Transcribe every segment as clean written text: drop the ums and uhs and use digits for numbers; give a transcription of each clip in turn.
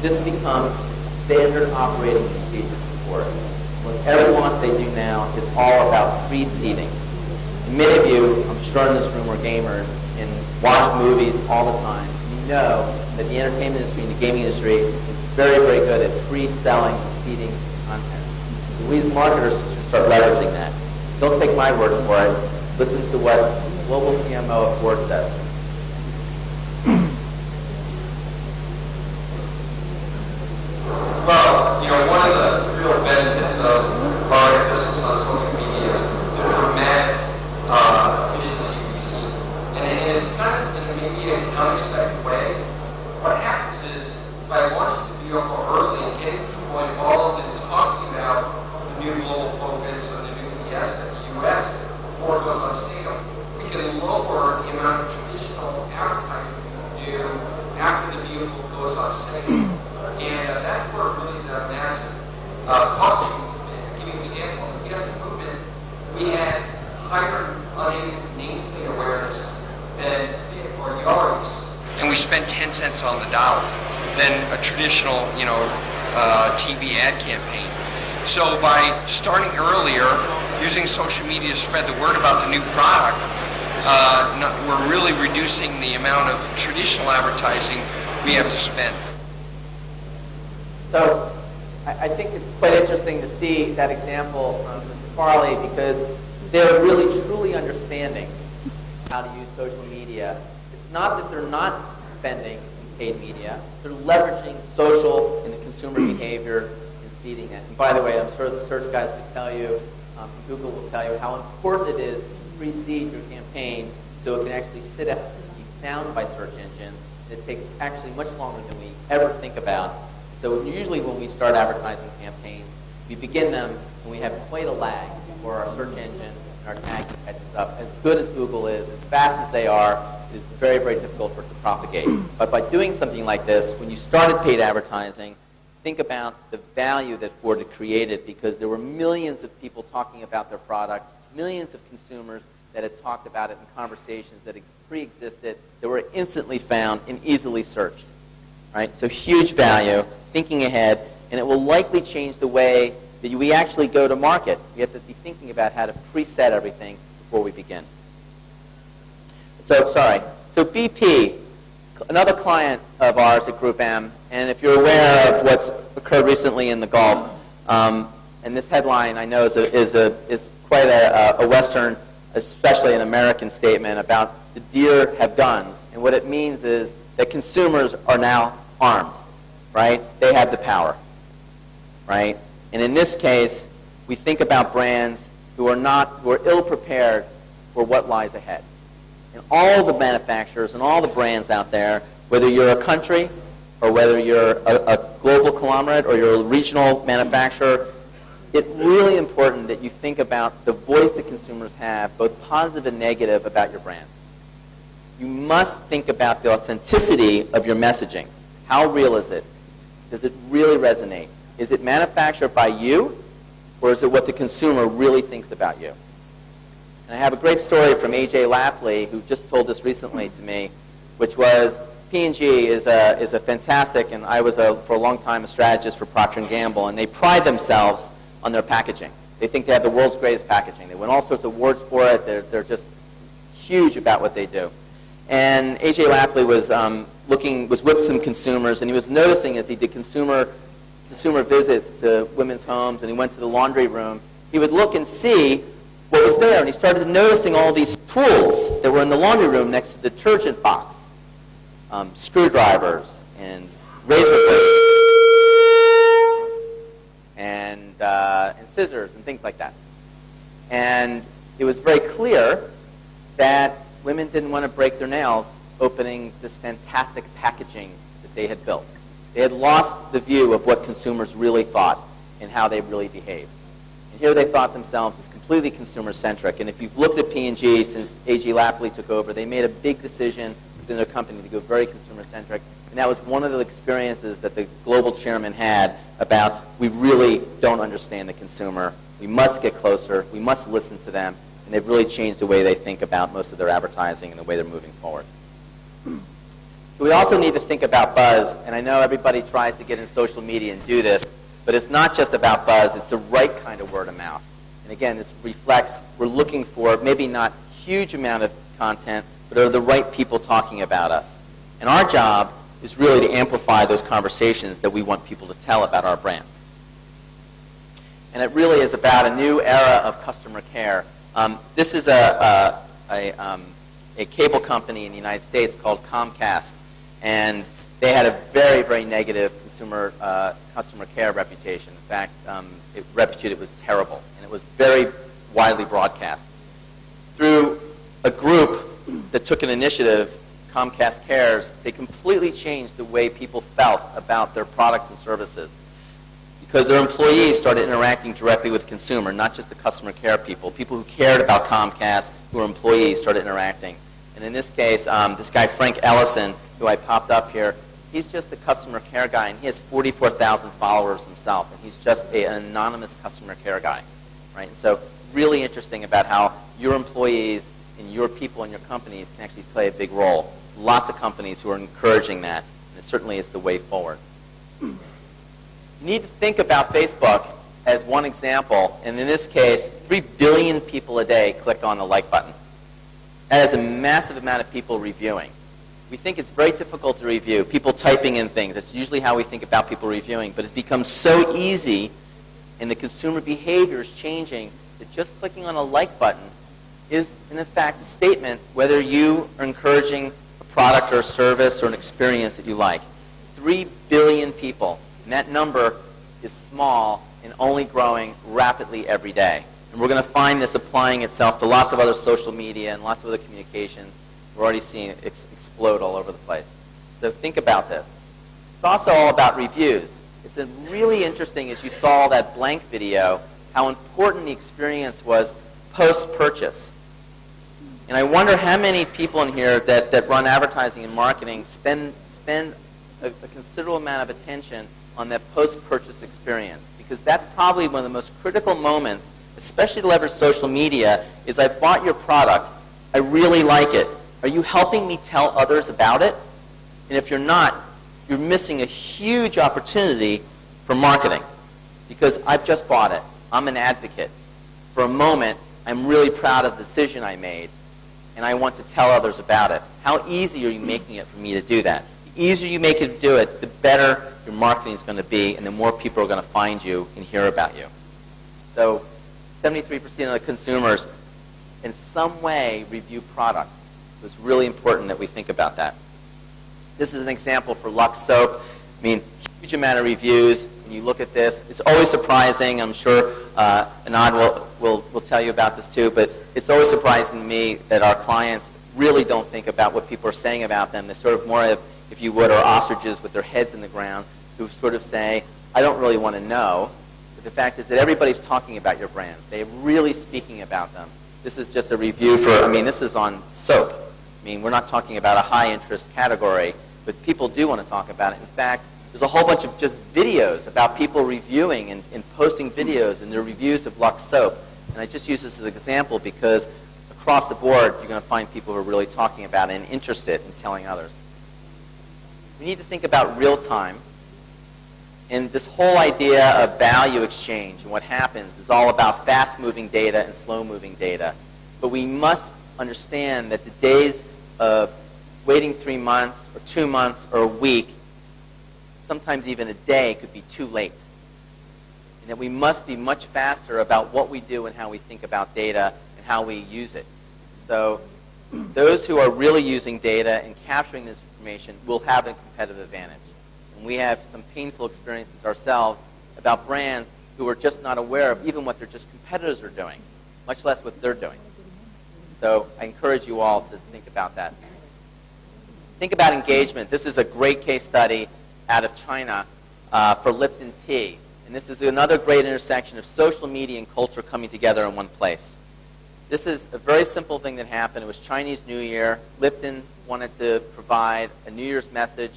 this becomes the standard operating procedure for it. Almost every launch they do now is all about pre-seeding. And many of you, I'm sure in this room, are gamers and watch movies all the time. You know that the entertainment industry and the gaming industry is very, very good at pre-selling and seeding content. We as marketers should start leveraging that. Don't take my word for it. Listen to what global CMO of Ford says. Well, one of the real benefits of our emphasis on social media is the dramatic efficiency we've seen. And it's kind of, in maybe an unexpected way, what happens is by launching the vehicle early and getting people involved in talking about the new global focus or the new Fiesta in the U.S. before it goes on sale, we can lower the amount of traditional advertising we do after the vehicle goes on sale. And that's where really the massive cost savings have been. To give you an example, in the Fiesta movement, we had higher unaided nameplate awareness than Fit or Yaris. And we spent 10 cents on the dollar than a traditional, TV ad campaign. So by starting earlier, using social media to spread the word about the new product, we're really reducing the amount of traditional advertising we have to spend. So I think it's quite interesting to see that example from Mr. Farley because they're really truly understanding how to use social media. It's not that they're not spending in paid media. They're leveraging social and the consumer behavior and seeding it. And by the way, I'm sure the search guys could tell you, Google will tell you how important it is to pre-seed your campaign so it can actually sit out and be found by search engines. It takes actually much longer than we ever think about. So usually when we start advertising campaigns, we begin them and we have quite a lag before our search engine and our tagging catches up. As good as Google is, as fast as they are, it is very, very difficult for it to propagate. But by doing something like this, when you started paid advertising, think about the value that Ford had created because there were millions of people talking about their product, millions of consumers that had talked about it in conversations that pre-existed, that were instantly found and easily searched. Right? So huge value, thinking ahead, and it will likely change the way that we actually go to market. We have to be thinking about how to preset everything before we begin. So BP, another client of ours at GroupM, and if you're aware of what's occurred recently in the Gulf, and this headline I know is quite a Western, especially an American statement about the deer have guns, and what it means is that consumers are now armed, right? They have the power, right? And in this case, we think about brands who are ill prepared for what lies ahead. And all the manufacturers and all the brands out there, whether you're a country or whether you're a global conglomerate or you're a regional manufacturer, it's really important that you think about the voice that consumers have, both positive and negative, about your brands. You must think about the authenticity of your messaging. How real is it? Does it really resonate? Is it manufactured by you, or is it what the consumer really thinks about you? And I have a great story from A.J. Lafley, who just told this recently to me, which was P&G is a fantastic, and I was for a long time a strategist for Procter & Gamble, and they pride themselves on their packaging. They think they have the world's greatest packaging. They win all sorts of awards for it. They're just huge about what they do. And A.J. Lafley was with some consumers, and he was noticing as he did consumer visits to women's homes, and he went to the laundry room, he would look and see what was there, and he started noticing all these tools that were in the laundry room next to the detergent box, screwdrivers and razor blades and scissors and things like that. And it was very clear that women didn't want to break their nails opening this fantastic packaging that they had built. They had lost the view of what consumers really thought and how they really behaved. And here they thought themselves as completely consumer-centric. And if you've looked at P&G since A.G. Lafley took over, they made a big decision within their company to go very consumer-centric. And that was one of the experiences that the global chairman had about we really don't understand the consumer. We must get closer. We must listen to them. And they've really changed the way they think about most of their advertising and the way they're moving forward. So we also need to think about buzz, and I know everybody tries to get in social media and do this, but it's not just about buzz, it's the right kind of word of mouth. And again, this reflects, we're looking for maybe not huge amount of content, but are the right people talking about us. And our job is really to amplify those conversations that we want people to tell about our brands. And it really is about a new era of customer care. This is a cable company in the United States called Comcast, and they had a very, very negative customer care reputation. In fact, it reputed was terrible, and it was very widely broadcast. Through a group that took an initiative, Comcast Cares, they completely changed the way people felt about their products and services, because their employees started interacting directly with the consumer, not just the customer care people. People who cared about Comcast, who were employees, started interacting. And in this case, this guy Frank Ellison, who I popped up here, he's just the customer care guy, and he has 44,000 followers himself, and he's just an anonymous customer care guy, right? And so really interesting about how your employees and your people in your companies can actually play a big role. Lots of companies who are encouraging that, and certainly it's the way forward. You need to think about Facebook as one example, and in this case, 3 billion people a day click on the like button. That is a massive amount of people reviewing. We think it's very difficult to review, people typing in things. That's usually how we think about people reviewing, but it's become so easy, and the consumer behavior is changing, that just clicking on a like button is, in fact, a statement whether you are encouraging a product or a service or an experience that you like. 3 billion people. And that number is small and only growing rapidly every day. And we're going to find this applying itself to lots of other social media and lots of other communications. We're already seeing it explode all over the place. So think about this. It's also all about reviews. It's really interesting, as you saw that blank video, how important the experience was post-purchase. And I wonder how many people in here that run advertising and marketing spend a considerable amount of attention on that post-purchase experience, because that's probably one of the most critical moments, especially to leverage social media, is I bought your product, I really like it. Are you helping me tell others about it? And if you're not, you're missing a huge opportunity for marketing, because I've just bought it. I'm an advocate. For a moment, I'm really proud of the decision I made, and I want to tell others about it. How easy are you making it for me to do that? The easier you make it do it, the better your marketing is going to be, and the more people are going to find you and hear about you. So 73% of the consumers in some way review products. So it's really important that we think about that. This is an example for Lux Soap. I mean, huge amount of reviews. When you look at this, it's always surprising. I'm sure Anand will tell you about this too, but it's always surprising to me that our clients really don't think about what people are saying about them. They're sort of more of, if you would, are ostriches with their heads in the ground, who sort of say, I don't really want to know. But the fact is that everybody's talking about your brands. They're really speaking about them. This is just a review for, this is on soap. We're not talking about a high interest category, but people do want to talk about it. In fact, there's a whole bunch of just videos about people reviewing and posting videos and their reviews of Lux Soap. And I just use this as an example because across the board, you're going to find people who are really talking about it and interested in telling others. We need to think about real time. And this whole idea of value exchange and what happens is all about fast-moving data and slow-moving data. But we must understand that the days of waiting 3 months or 2 months or a week, sometimes even a day, could be too late. And that we must be much faster about what we do and how we think about data and how we use it. So those who are really using data and capturing this information will have a competitive advantage. And we have some painful experiences ourselves about brands who are just not aware of even what their just competitors are doing, much less what they're doing. So I encourage you all to think about that. Think about engagement. This is a great case study out of China for Lipton tea. And this is another great intersection of social media and culture coming together in one place. This is a very simple thing that happened. It was Chinese New Year. Lipton wanted to provide a New Year's message,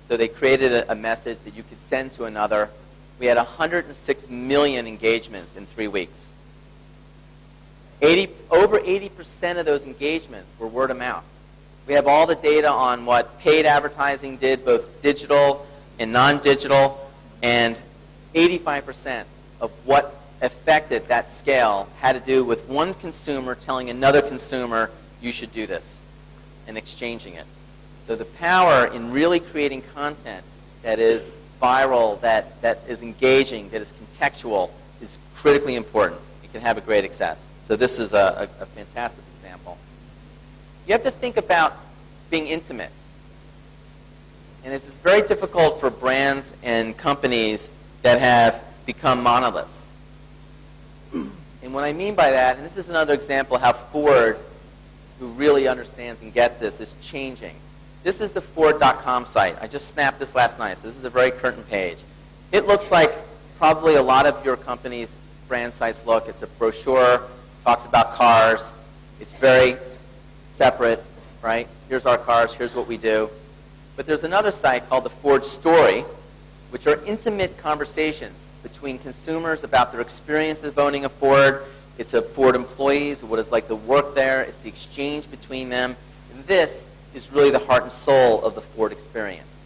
so they created a message that you could send to another. We had 106 million engagements in 3 weeks. Over 80% of those engagements were word of mouth. We have all the data on what paid advertising did, both digital and non-digital, and 85% of what affected that scale had to do with one consumer telling another consumer, you should do this, and exchanging it. So the power in really creating content that is viral, that is engaging, that is contextual, is critically important. It can have a great success. So this is a fantastic example. You have to think about being intimate. And this is very difficult for brands and companies that have become monoliths. And what I mean by that, and this is another example how Ford, who really understands and gets this, is changing. This is the Ford.com site. I just snapped this last night, so this is a very current page. It looks like probably a lot of your company's brand sites look. It's a brochure, talks about cars. It's very separate, right? Here's our cars, here's what we do. But there's another site called the Ford Story, which are intimate conversations between consumers about their experiences of owning a Ford. It's of Ford employees, what it's like to work there. It's the exchange between them. And this is really the heart and soul of the Ford experience.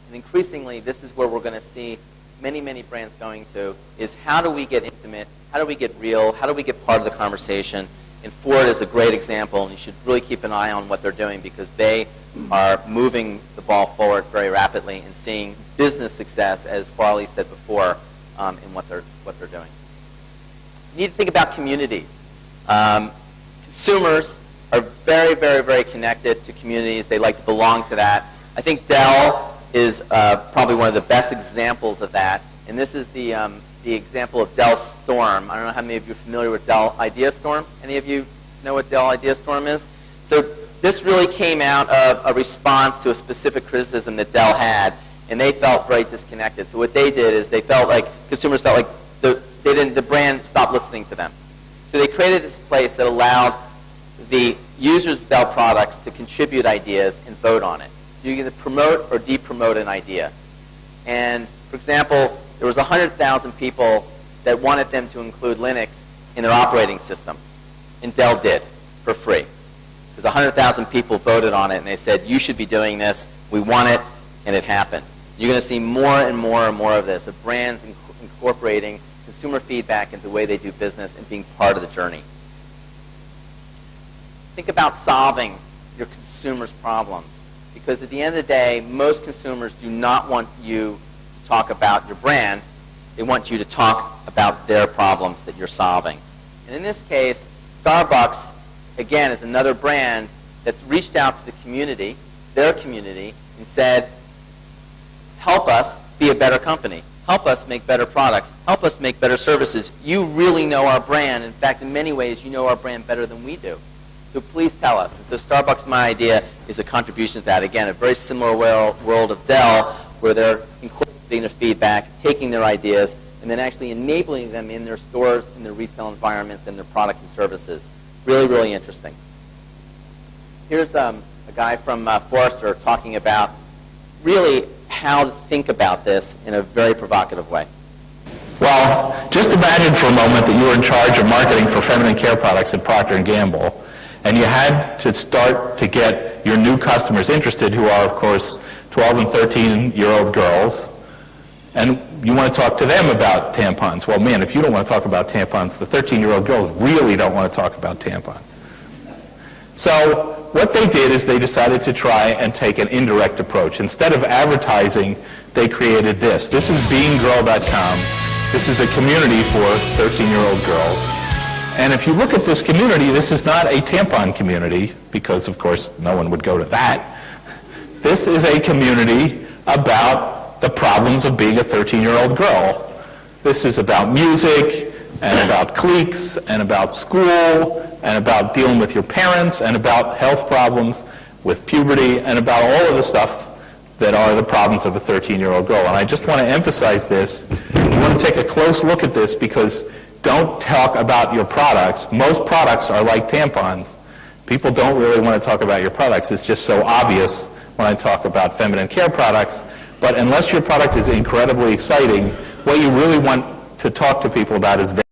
And increasingly, this is where we're going to see many, many brands going to, is how do we get intimate, how do we get real, how do we get part of the conversation? And Ford is a great example, and you should really keep an eye on what they're doing because they are moving the ball forward very rapidly and seeing business success, as Farley said before, in what they're doing. You need to think about communities. Consumers are very, very, very connected to communities. They like to belong to that. I think Dell is probably one of the best examples of that. And this is the example of Dell Storm. I don't know how many of you are familiar with Dell Idea Storm. Any of you know what Dell Idea Storm is? So this really came out of a response to a specific criticism that Dell had, and they felt very disconnected. So what they did is they felt like, consumers felt like the brand stopped listening to them. So they created this place that allowed the users of Dell products to contribute ideas and vote on it. So you can promote or de-promote an idea. And for example, there was 100,000 people that wanted them to include Linux in their operating system. And Dell did, for free. Because 100,000 people voted on it, and they said, you should be doing this, we want it, and it happened. You're going to see more and more and more of this, of brands incorporating consumer feedback into the way they do business and being part of the journey. Think about solving your consumers' problems. Because at the end of the day, most consumers do not want you to talk about your brand. They want you to talk about their problems that you're solving. And in this case, Starbucks, again, is another brand that's reached out to the community, their community, and said, help us be a better company. Help us make better products. Help us make better services. You really know our brand. In fact, in many ways, you know our brand better than we do. So please tell us. And so Starbucks, my idea, is a contribution to that. Again, a very similar world of Dell, where they're incorporating their feedback, taking their ideas, and then actually enabling them in their stores, in their retail environments, and their products and services. Really, really interesting. Here's a guy from Forrester talking about really how to think about this in a very provocative way. Well, just imagine for a moment that you were in charge of marketing for feminine care products at Procter & Gamble, and you had to start to get your new customers interested, who are, of course, 12 and 13-year-old girls, and you want to talk to them about tampons. Well, man, if you don't want to talk about tampons, the 13-year-old girls really don't want to talk about tampons. So what they did is they decided to try and take an indirect approach. Instead of advertising, they created this. This is beanggirl.com. This is a community for 13-year-old girls. And if you look at this community, this is not a tampon community, because, of course, no one would go to that. This is a community about the problems of being a 13-year-old girl. This is about music, and about cliques, and about school, and about dealing with your parents, and about health problems with puberty, and about all of the stuff that are the problems of a 13-year-old girl. And I just want to emphasize this. You want to take a close look at this, because don't talk about your products. Most products are like tampons. People don't really want to talk about your products. It's just so obvious when I talk about feminine care products. But unless your product is incredibly exciting, what you really want to talk to people about is